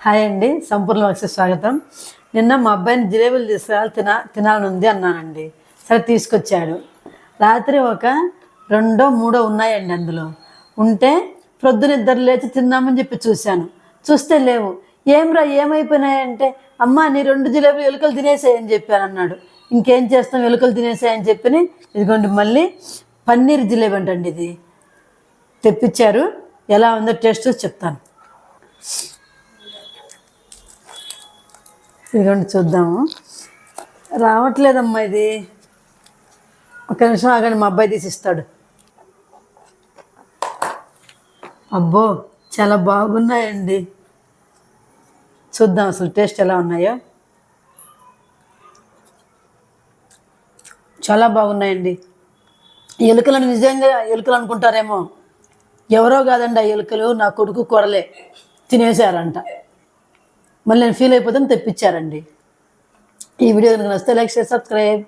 Hi అండి, సంపూర్ణ వక్ష స్వాగతం. నిన్న మా అబ్బాయిని జిలేబీలు తీసుకురావాలి తినాలని ఉంది అన్నానండి. సరే తీసుకొచ్చాడు. రాత్రి ఒక 2, 3 ఉన్నాయండి. అందులో ఉంటే ప్రొద్దున ఇద్దరు లేచి తిందామని చెప్పి చూస్తే లేవు. ఏమ్రా ఏమైపోయినాయంటే, అమ్మ నీ 2 జిలేబీలు ఎలుకలు తినేసాయని చెప్పాను అన్నాడు. ఇంకేం చేస్తాం, ఎలుకలు తినేసాయని చెప్పి ఇదిగోండి మళ్ళీ పన్నీర్ జిలేబీ అంటండి ఇది తెప్పించారు. ఎలా ఉందో టేస్ట్ చెప్తాను. ఇదిగోండి చూద్దాము. రావట్లేదమ్మా ఇది. ఒక నిమిషం ఆగండి, మా అబ్బాయి తీసిస్తాడు. అబ్బో చాలా బాగున్నాయండి. చూద్దాం అసలు టేస్ట్ ఎలా ఉన్నాయో. చాలా బాగున్నాయండి. ఎలుకలను నిజంగా ఎలుకలు అనుకుంటారేమో, ఎవరో కాదండి ఆ ఎలుకలు, నా కొడుకు కూరలే తినేశారంట. మళ్ళీ నేను ఫీల్ అయిపోతాను, తెప్పించారండి. ఈ వీడియో కనుక నచ్చితే లైక్, షేర్, సబ్స్క్రైబ్.